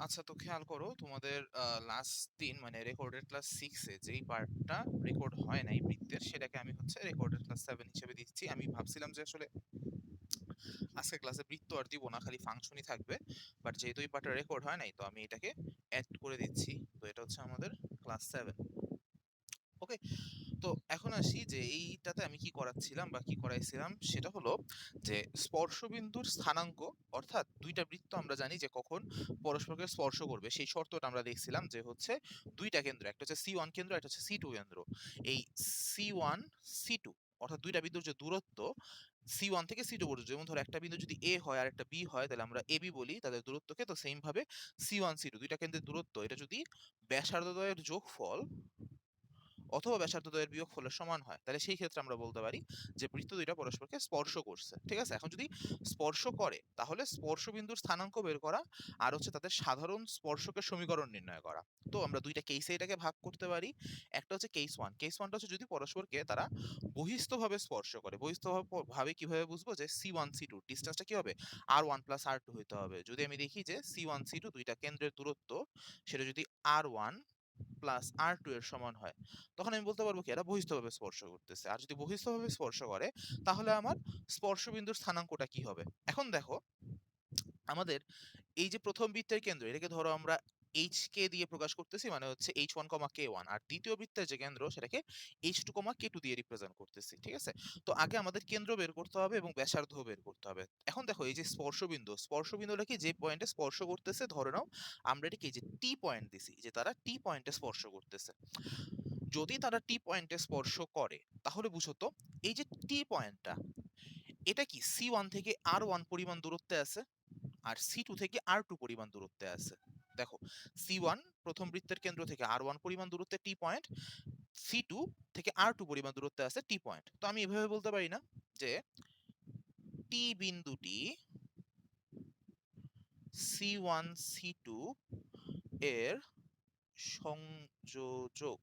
আচ্ছা, তো খেয়াল করো তোমাদের লাস্ট দিন মানে রেকর্ডেড ক্লাস 6 এ যেই পার্টটা রেকর্ড হয় নাই বৃত্তের, সেটাকে আমি হচ্ছে রেকর্ডেড ক্লাস 7 হিসেবে দিচ্ছি। আমি ভাবছিলাম যে আসলে আজকে ক্লাসে বৃত্ত আর দিব না, খালি ফাংশনই থাকবে, বাট যেহেতু এই পার্টটা রেকর্ড হয় নাই তো আমি এটাকে অ্যাড করে দিচ্ছি। তো এটা হচ্ছে আমাদের ক্লাস 7। ওকে, তো এখন আসি যে এইটাতে আমি কি করাচ্ছিলাম বা কি করাইছিলাম, সেটা হলো যে স্পর্শবিন্দুর স্থানাঙ্ক, অর্থাৎ দুইটা বৃত্ত আমরা জানি যে কখন পরস্পরকে স্পর্শ করবে সেই শর্তটা আমরা দেখছিলাম যে হচ্ছে দুইটা কেন্দ্র, একটা হচ্ছে C1 কেন্দ্র, একটা হচ্ছে C2 কেন্দ্র। এই C1 C2 অর্থাৎ দুইটা বিন্দুর যে দূরত্ব C1 থেকে C2 পর্যন্ত, যেমন ধরো একটা বিন্দু যদি A হয় আর একটা B হয় তাহলে আমরা AB বলি তাদের দূরত্বকে। তো সেম ভাবে C1 C2 দুইটা কেন্দ্রের দূরত্ব এটা যদি ব্যাসার্ধদ্বয়ের যোগফল অথবা ব্যাসার্ধদ্বয়ের বিয়োগফলের সমান হয়, তাহলে সেই ক্ষেত্রে আমরা বলতে পারি যে বৃত্ত দুইটা পরস্পরকে স্পর্শ করছে। ঠিক আছে, এখন যদি স্পর্শ করে তাহলে স্পর্শবিন্দুর স্থানাঙ্ক বের করা আর হচ্ছে তাদের সাধারণ স্পর্শকের সমীকরণ নির্ণয় করা। তো আমরা দুইটা কেসে এটাকে ভাগ করতে পারি। একটা হচ্ছে কেস ওয়ান। কেস ওয়ানটা হচ্ছে যদি পরস্পরকে তারা বহিস্থভাবে স্পর্শ করে। বহিস্থভাবে কিভাবে বুঝবো? যে C1 C2 ডিস্টেন্সটা কি হবে? R1 প্লাস R2 হইতে হবে। যদি আমি দেখি যে C1 C2 দুইটা কেন্দ্রের দূরত্ব সেটা যদি R1 প্লাস R2 এর সমান হয়, তখন আমি বলতে পারবো কি এরা বহিস্থভাবে স্পর্শ করতেছে। আর যদি বহিস্থভাবে স্পর্শ করে তাহলে আমার স্পর্শবিন্দুর স্থানাঙ্কটা কি হবে? এখন দেখো, আমাদের এই যে প্রথম বৃত্তের কেন্দ্র এটাকে ধরো আমরা HK দিয়ে প্রকাশ করতেছি, মানে হচ্ছে H1, K1, আর দ্বিতীয় বৃত্তের যে কেন্দ্র সেটাকে H2, K2 দিয়ে রিপ্রেজেন্ট করতেছি। ঠিক আছে, তো আগে আমাদের কেন্দ্র বের করতে হবে এবং ব্যাসার্ধ বের করতে হবে। এখন দেখো এই যে স্পর্শবিন্দুটা কি যে পয়েন্টে স্পর্শ করতেছে, ধরে নাও আমরা এটাকে এই যে টি পয়েন্ট দিছি, যে তারা টি পয়েন্টে স্পর্শ করতেছে। যদি তারা টি পয়েন্টে স্পর্শ করে তাহলে বুঝো তো এই যে টি পয়েন্টটা এটা কি C1 থেকে R1 পরিমাণ দূরত্বে আছে আর C2 থেকে R2 পরিমাণ দূরত্বে আছে। দেখো, C1 প্রথম বৃত্তের কেন্দ্র থেকে R1 পরিমাণ দূরত্বে টি পয়েন্ট, C2 থেকে R2 পরিমাণ দূরত্বে আছে টি পয়েন্ট। তো আমি এভাবে বলতে পারি না যে টি বিন্দুটি C1 C2 এর সংযোজক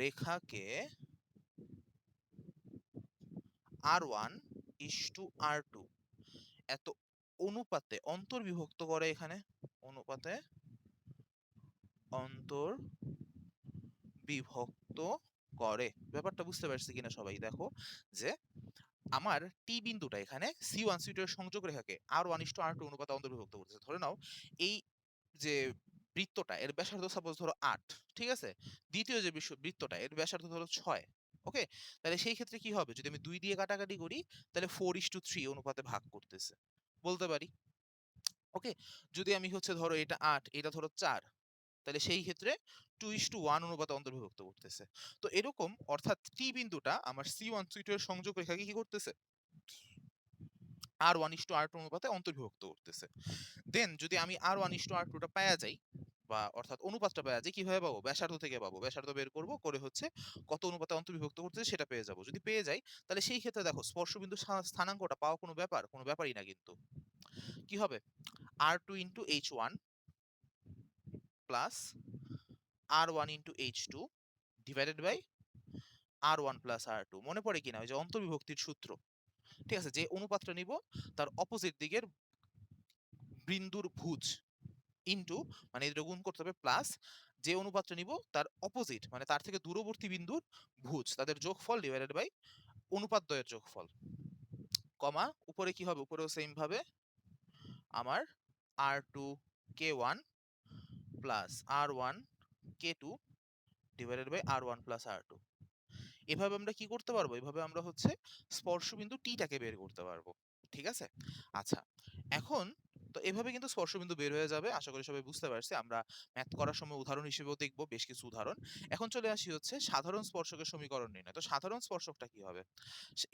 রেখাকে R1 ইস্টু R2 এত অনুপাতে অন্তর্বিভক্ত করে। এখানে অনুপাতে অন্তর্বিভক্ত করে। ব্যাপারটা বুঝতে পারছি কিনা সবাই? দেখো যে আমার টি বিন্দুটা এখানে C1 C2 এর সংযোগ রেখাকে R1 ইস্টু R2 অনুপাতে অন্তর্বিভক্ত করতেছে। ধরে নাও এই যে বৃত্তটা এর ব্যাসার্ধ সাপোজ ধরো 8, ঠিক আছে, দ্বিতীয় যে বৃত্তটা এর ব্যাসার্ধ ধরো 6। ওকে, তাহলে সেই ক্ষেত্রে কি হবে? যদি আমি 2 দিয়ে কাটাকাটি করি তাহলে 4:3 অনুপাতে ভাগ করতেছে বলতে পারি। ওকে, যদি আমি হচ্ছে ধরো এটা 8 এটা ধরো 4, তাহলে সেই ক্ষেত্রে 2:1 অনুপাতে অন্তর্ভুক্ত করতেছে। তো এরকম, অর্থাৎ টি বিন্দুটা আমার C1 C2 এর সংযোগ রেখাকে কি করতেছে? R1:R2 অনুপাতে অন্তর্বিভক্ত করতেছে। দেন যদি আমি R1:R2 টা পাওয়া যাই, বা অর্থাৎ অনুপাতটা পাওয়া যায়, কিভাবে পাবো? ব্যাসার্ধ থেকে পাবো। ব্যাসার্ধ বের করব, করে হচ্ছে কত অনুপাতে অন্তর্বিভক্ত করতেছে সেটা পেয়ে যাব। যদি পেয়ে যাই তাহলে সেই ক্ষেত্রে দেখো স্পর্শবিন্দুর স্থানাঙ্কটা পাওয়া কোনো ব্যাপার? কোনো ব্যাপারই না কিন্তু। কি হবে? R2 into H1 plus R1 into H2 divided by R1 plus R2। মনে পড়ে কিনা ওই যে অন্তর্বিভক্তির সূত্র? ঠিক আছে, যে অনুপাতটা নিব তার অপোজিট দিকের বিন্দুর ভুজ ইন্টু, মানে এটা গুণ করতে হবে, প্লাস যে অনুপাতটা নিব তার অপোজিট মানে তার থেকে দূরবর্তী বিন্দুর ভুজ তাদের যোগফল ডিভাইডেড বাই অনুপাত দ্বয়ের যোগফল, কমা উপরে কি হবে? উপরেও সেম ভাবে আমার R2 K1 plus R1 K2 divided by R1 plus R2। এভাবে আমরা কি করতে পারবো? এভাবে আমরা হচ্ছে স্পর্শবিন্দু টিটাকে বের করতে পারবো। ঠিক আছে, আচ্ছা, এখন তো এভাবে কিন্তু স্পর্শবিন্দু বের হয়ে যাবে। আশা করি সবাই বুঝতে পারছি। আমরা ম্যাথ করার সময় উদাহরণ হিসেবেও দেখবো বেশ কিছু উদাহরণ। এখন চলে আসি হচ্ছে সাধারণ স্পর্শকের সমীকরণ নির্ণয়। তো সাধারণ স্পর্শকটা কি হবে?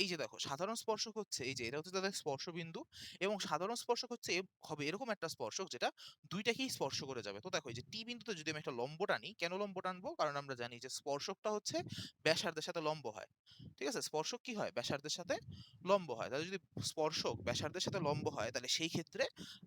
এই যে দেখো, সাধারণ স্পর্শক হচ্ছে এই যে এটা হচ্ছে তাদের স্পর্শবিন্দু, এবং সাধারণ স্পর্শক হচ্ছে হবে এরকম একটা স্পর্শক যেটা দুইটাকেই স্পর্শ করে যাবে। তো দেখো এই যে টি বিন্দুতে যদি আমি একটা লম্ব টানি, কেন লম্ব টানবো? কারণ আমরা জানি যে স্পর্শকটা হচ্ছে ব্যাসার্ধের সাথে লম্ব হয়। ঠিক আছে, স্পর্শক কি হয়? ব্যাসার্ধের সাথে লম্ব হয়। তাহলে যদি স্পর্শক ব্যাসার্ধের সাথে লম্ব হয় তাহলে সেই ক্ষেত্রে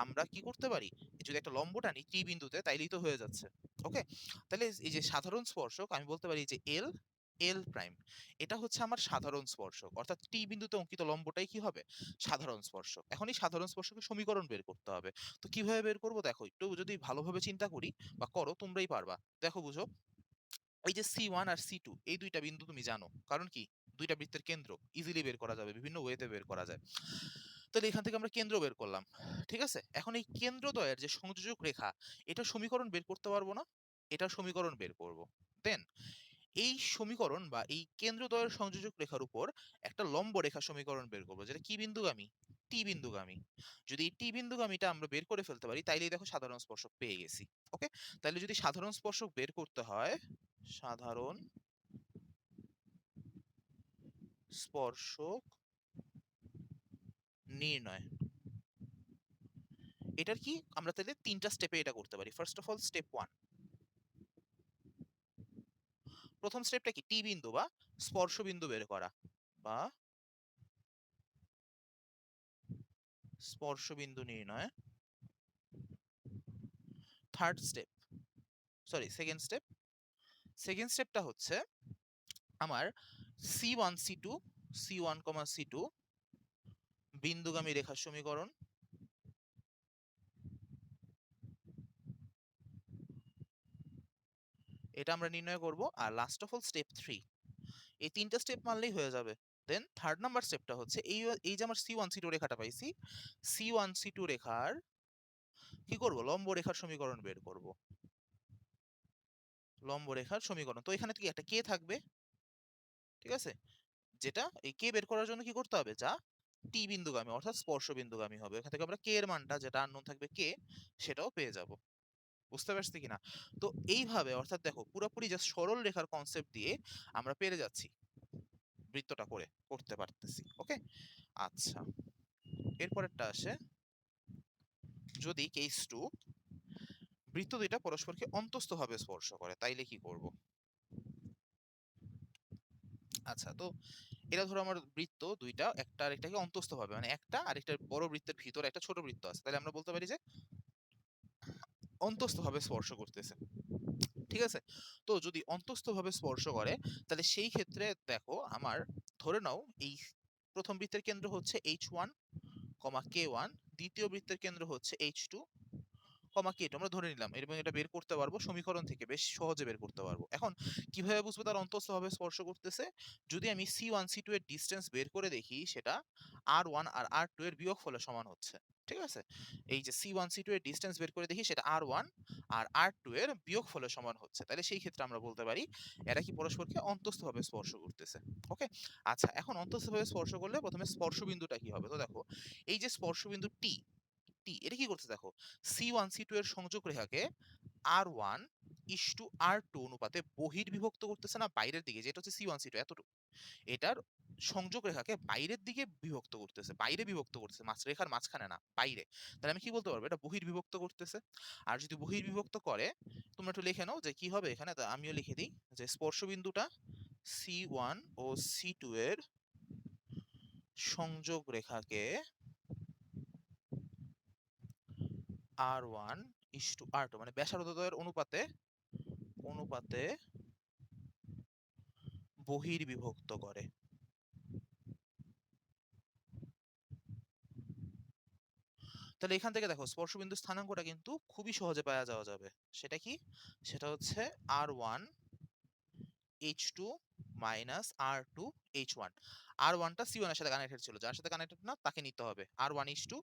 আমরা কি করতে পারি? যদি একটা লম্ব টানি টি বিন্দুতে তাইলেই তো হয়ে যাচ্ছে। ওকে, তাহলে এই যে সাধারণ স্পর্শক আমি বলতে পারি যে এল এল প্রাইম, এটা হচ্ছে আমার সাধারণ স্পর্শক, অর্থাৎ টি বিন্দুতে অঙ্কিত লম্বটাই কি হবে, সাধারণ স্পর্শক। এখন এই সাধারণ স্পর্শকের সমীকরণ বের করতে হবে। তো কিভাবে বের করব, দেখো একটু যদি ভালোভাবে চিন্তা করি বা করো, তোমরাই পারবা। দেখো বুঝো, এই যে C1 আর C2 এই দুইটা বিন্দু তুমি জানো, কারণ কি দুইটা বৃত্তের কেন্দ্র ইজিলি বের করা যাবে, বিভিন্ন ওয়েতে বের করা যায়। তাহলে এখান থেকে আমরা কেন্দ্র বের করলাম, ঠিক আছে। এখন এই কেন্দ্রদ্বয়ের যে সংযোজক রেখা, এটা সমীকরণ বের করতে পারবো না, এটা সমীকরণ বের করব। দেন এই সমীকরণ বা এই কেন্দ্রদ্বয়ের সংযোজক রেখার উপর একটা লম্ব রেখা সমীকরণ বের করবো, যেটা কি বিন্দুগামী, টি বিন্দুগামী। যদি এই টি বিন্দুগামীটা আমরা বের করে ফেলতে পারি, তাইলেই দেখো সাধারণ স্পর্শক পেয়ে গেছি। ওকে, তাহলে যদি সাধারণ স্পর্শক বের করতে হয়, সাধারণ স্পর্শক নির্ণয়, এটার কি আমরা তাহলে তিনটা স্টেপে এটা করতে পারি। ফার্স্ট অফ অল স্টেপ 1, প্রথম স্টেপটা কি, টি বিন্দু বা স্পর্শ বিন্দু বের করা, বা স্পর্শ বিন্দু নির্ণয়। থার্ড স্টেপ, সরি সেকেন্ড স্টেপটা হচ্ছে আমার C1 C2 বিন্দুগামী রেখার সমীকরণ, এটা আমরা নির্ণয় করব। আর লাস্ট অফ অল স্টেপ 3, এই তিনটা স্টেপ মানলেই হয়ে যাবে। দেন থার্ড নাম্বার স্টেপটা হচ্ছে এই যে আমার C1 C2 রেখাটা পাইছি, C1 C2 রেখার কি করব, লম্ব রেখার সমীকরণ বের করব। লম্ব রেখার সমীকরণ, তো এখানে কি একটা কে থাকবে, ঠিক আছে, যেটা এই কে বের করার জন্য কি করতে হবে, যা টি বিন্দুগামী অর্থাৎ স্পর্শ বিন্দুগামী হবে, এখান থেকে আমরা কে এর মানটা, যেটা আননোন থাকবে কে, সেটাও পেয়ে যাব। বুঝতে পারছি কিনা? তো এইভাবে, অর্থাৎ দেখো পুরোপুরি জাস্ট সরল রেখার কনসেপ্ট দিয়ে আমরা পেরে যাচ্ছি, বৃত্তটা করতে পারতেছি। ওকে, আচ্ছা, এরপরেরটা আসে, যদি কেস 2, বৃত্ত দুইটা পরস্পরকে অন্তস্থভাবে স্পর্শ করে, তাইলে কি করব। আচ্ছা, তো এটা ধরো আমার বৃত্ত দুইটা একটা আরেকটাকে অন্তস্থভাবে, মানে একটা আরেকটার বড় বৃত্তের ভিতরে একটা ছোট বৃত্ত আছে, তাহলে আমরা বলতে পারি যে অন্তস্থভাবে স্পর্শ করতেছে, ঠিক আছে। তো যদি অন্তস্থভাবে স্পর্শ করে, তাহলে সেই ক্ষেত্রে দেখো আমার, ধরে নাও এই প্রথম বৃত্তের কেন্দ্র হচ্ছে H1, K1, দ্বিতীয় বৃত্তের কেন্দ্র হচ্ছে H2, K2, আমরা ধরে নিলাম, এবং এটা বের করতে পারবো সমীকরণ থেকে, বেশ সহজে বের করতে পারবো। এখন কিভাবে বুঝবো তার অন্তস্থভাবে স্পর্শ করতেছে, যদি আমি C1 C2 এর ডিস্টেন্স বের করে দেখি, সেটা R1 আর R2 এর বিয়োগফলের সমান হচ্ছে, ঠিক আছে। এই যে C1 C2 এর ডিস্টেন্স বের করে দেখি, সেটা R1 আর R2 এর বিয়োগফলের সমান হচ্ছে, তাহলে সেই ক্ষেত্রে আমরা বলতে পারি এরা কি পরস্পরকে অন্তস্থভাবে স্পর্শ করতেছে। ওকে, আচ্ছা, এখন অন্তস্থভাবে স্পর্শ করলে প্রথমে স্পর্শ বিন্দুটা কি হবে, তো দেখো এই যে স্পর্শ বিন্দু টি, এটা কি করছে দেখো, C1 C2 এর সংযোগ রেখাকে R1 R2 অনুপাতে বহির্বিভক্ত করতেছে না বাইরের দিকে, যেটা হচ্ছে C1 C2 এতটুকু, এটার সংযোগ রেখাকে বাইরের দিকে বিভক্ত করতেছে, বাইরে বিভক্ত করতেছে, রেখার মাঝখানে না, বাইরে। তাহলে আমি কি বলতে পারবো, এটা বহির্বিভক্ত করতেছে। আর যদি বহির্বিভক্ত করে, তোমরা একটু লিখে নাও যে কি হবে এখানে, আমিও লিখে দিই, যে স্পর্শ বিন্দুটা C1 ও C2 এর সংযোগ রেখাকে R1 R2, মানে ব্যাসার্ধদ্বয়ের অনুপাতে অনুপাতে বহির্বিভক্ত করে। তাহলে এখান থেকে দেখো স্পর্শবিন্দুর স্থানাঙ্কটা কিন্তু খুবই সহজে পাওয়া যাওয়া যাবে। সেটা কি, সেটা হচ্ছে R1 H2 minus R2 H1। R1 টা C1 এর সাথে কানেক্টেড ছিল, যার সাথে কানেক্টেড না তাকে নিতে হবে। R1H2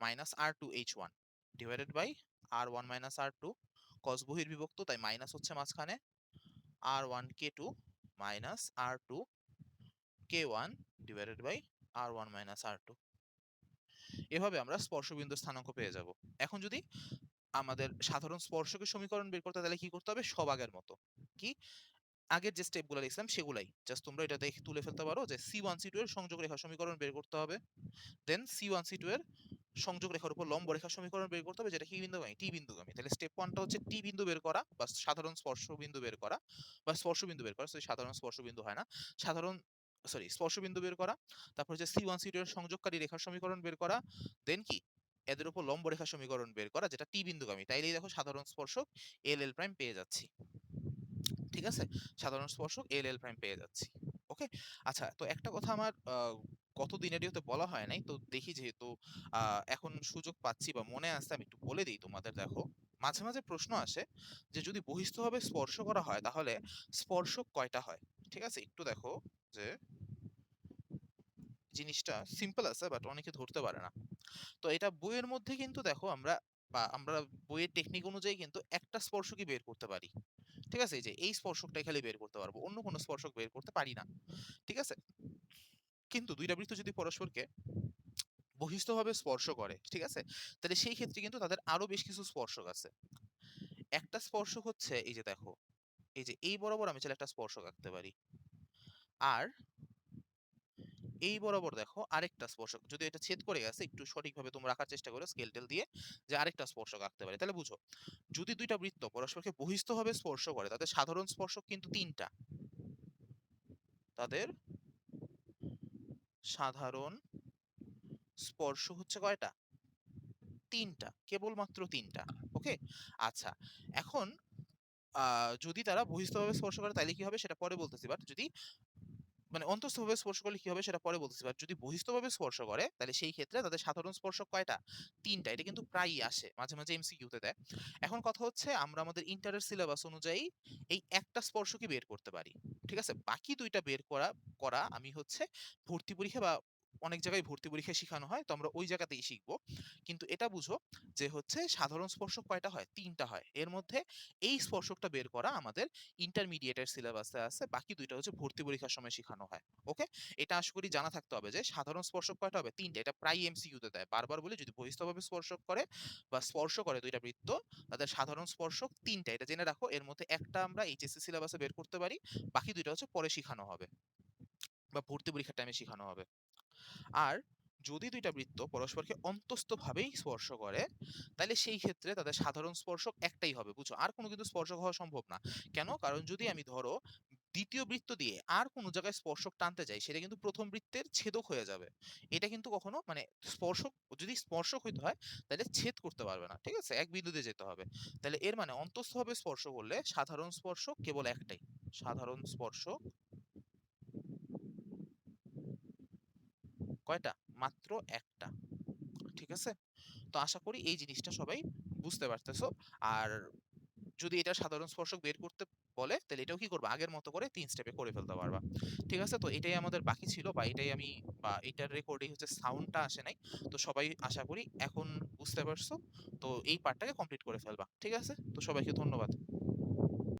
minus R2H1 divided by R1 minus R2, cause বহির্বিভক্ত তাই মাইনাস হচ্ছে মাঝখানে, R1K2 minus R2K1 divided by R1 minus R2। এভাবে আমরা স্পর্শবিন্দুর স্থানাঙ্ক পেয়ে যাব। এখন যদি আমাদের সাধারণ স্পর্শকের সমীকরণ বের করতে, তাহলে কি করতে হবে, সব আগের মতো, কি আগের যে স্টেপগুলো লিখলাম সেগুলাই, জাস্ট তোমরা এটা দেখে তুলে ফেলতে পারো, যে C1 C2 এর সংযোগ রেখা সমীকরণ বের করতে হবে। দেন C1 C2 এর সংযোগ রেখার উপর লম্ব রেখা সমীকরণ বের করতে হবে, যেটা কি বিন্দুগামী, টি বিন্দুগামী। তাহলে স্টেপ 1টা হচ্ছে টি বিন্দু বের করা বা সাধারণ স্পর্শ বিন্দু বের করা, বা স্পর্শ বিন্দু বের করা, সরি সাধারণ স্পর্শ বিন্দু হয় না, সাধারণ সরি স্পর্শ বিন্দু বের করা। তারপর হচ্ছে C1 C2 এর সংযোগকারী রেখার সমীকরণ বের করা। দেন কি, এদের উপর লম্ব রেখা সমীকরণ বের করা, যেটা টি বিন্দুগামী, তাইলেই দেখো সাধারণ স্পর্শক এল এল প্রাইম পেয়ে যাচ্ছি। ঠিক আছে? সাধারণ স্পর্শক এল প্রাইম পেয়ে যাচ্ছি। ওকে? আচ্ছা, তো একটা কথা আমার গত দিনেরইতে বলা হয় নাই। তো দেখি যেহেতু আ এখন সুযোগ পাচ্ছি বা মনে আছে আমি একটু বলে দেই তোমাদের। দেখো, মাঝে, মাঝে প্রশ্ন আসে যে যদি বহিঃস্থভাবে স্পর্শ করা হয় তাহলে স্পর্শক কয়টা হয়? ঠিক আছে? একটু দেখো যে জিনিসটা সিম্পল আছে বাট অনেকে ধরতে পারে না। তো এটা বইয়ের মধ্যে কিন্তু দেখো আমরা বইয়ের টেকনিক অনুযায়ী কিন্তু একটা স্পর্শকই বের করতে পারি। ঠিক আছে? এই যে এই স্পর্শকটাই খালি বের করতে পারবো। অন্য কোনো স্পর্শক বের করতে পারি না। ঠিক আছে? কিন্তু ২ টা বৃত্ত যদি পরস্পরকে বহিঃস্থভাবে স্পর্শ করে, ঠিক আছে? তাহলে সেই ক্ষেত্রে কিন্তু তাদের আরো বেশ কিছু স্পর্শক আছে। একটা স্পর্শক হচ্ছে এই যে দেখো, এই যে এই বরাবর আমি চাইলে একটা স্পর্শক আঁকতে পারি। আর এই বরাবর দেখো আরেকটা স্পর্শক। যদিও এটা ছেদ করে গেছে, একটু সঠিকভাবে তোমরা আঁকার চেষ্টা করো স্কেল-টেল দিয়ে যে আরেকটা স্পর্শক আঁকতে পারি। তাহলে বুঝো, যদি ২ টা বৃত্ত পরস্পরকে বহিঃস্থভাবে স্পর্শ করে তাদের সাধারণ স্পর্শক কিন্তু ৩ টা। তাদের সাধারণ স্পর্শ হচ্ছে কয়টা? ৩ টা। কেবলমাত্র ৩ টা। ওকে? আচ্ছা। এখন আ যদি তারা বহিঃস্থভাবে স্পর্শ করে তাইলে কি হবে সেটা পরে বলতেছি। বাট যদি মানে অন্তঃস্থভাবে স্পর্শ করলে কি হবে সেটা পরে বলতেছি। বাট যদি বহিঃস্থভাবে স্পর্শ করে তাহলে সেই ক্ষেত্রে তাদের সাধারণ স্পর্শক কয়টা? ৩ টা। এটা কিন্তু প্রায়ই আসে। মাঝে, মাঝে এমসিকিউতে দেয়। এখন কথা হচ্ছে আমরা আমাদের ইন্টারের সিলেবাস অনুযায়ী এই একটা স্পর্শকই বের করতে পারি। ঠিক আছে? বাকি ২ টা বের করা আমি হচ্ছে ভর্তি পরীক্ষা বা অনেক জায়গায় ভর্তি পরীক্ষায় শিখানো হয়। তো আমরা ওই জায়গাতেই শিখব। কিন্তু এটা বুঝো যে হচ্ছে সাধারণ স্পর্শক কয়টা হয়? ৩ টা হয়। এর মধ্যে এই স্পর্শকটা বের করা আমাদের ইন্টারমিডিয়েটের সিলেবাসে আছে। বাকি ২ টা হচ্ছে ভর্তি পরীক্ষার সময় শিখানো হয়। ওকে? এটা আশা করি জানা থাকতে হবে যে সাধারণ স্পর্শক কয়টা হবে? ৩ টা। এটা প্রায়ই এমসিকিউতে দেয়। বারবার বলি যদি বহিঃস্থভাবে স্পর্শক করে বা স্পর্শ করে ২ টা বৃত্ত, তাদের সাধারণ স্পর্শক ৩ টা। এটা জেনে রাখো। এর মধ্যে একটা আমরা এইচএসসি সিলেবাসে বের করতে পারি। বাকি ২ টা হচ্ছে পরে শিখানো হবে বা ভর্তি পরীক্ষার টাইমে শিখানো হবে। আর যদি ২ টা বৃত্ত পরস্পরকে অন্তস্থভাবেই স্পর্শ করে, তাইলে সেই ক্ষেত্রে তাদের সাধারণ স্পর্শক একটাই হবে। বুঝছো? আর কোনো কিন্তু স্পর্শক হওয়া সম্ভব না। কেন? কারণ যদি আমি ধরো ২য় বৃত্ত দিয়ে আর কোনো জায়গায় স্পর্শক টানতে যাই, সেটা কিন্তু ১ম বৃত্তের ছেদক হয়ে যাবে। এটা কিন্তু কখনো মানে স্পর্শক যদি স্পর্শক হইতে হয়, তাইলে ছেদ করতে পারবে না। ঠিক আছে? এক বিন্দুতে যেতে হবে। তাইলে এর মানে অন্তস্থভাবে স্পর্শ করলে সাধারণ স্পর্শক কেবল একটাই। সাধারণ স্পর্শক কয়টা? মাত্র একটা। ঠিক আছে? তো আশা করি এই জিনিসটা সবাই বুঝতে পারতেছো। আর যদি এটা সাধারণ স্পর্শক বের করতে বলে, তাহলে এটাও কি করবা? আগের মতো করে ৩ স্টেপে করে ফেলতে পারবা। ঠিক আছে? তো এটাই আমাদের বাকি ছিল বা এটাই আমি বা এটার রেকর্ডেই হচ্ছে সাউন্ডটা আসে নাই। তো সবাই আশা করি এখন বুঝতে পারছো। তো এই পার্টটাকে কমপ্লিট করে ফেলবা। ঠিক আছে? তো সবাইকে ধন্যবাদ।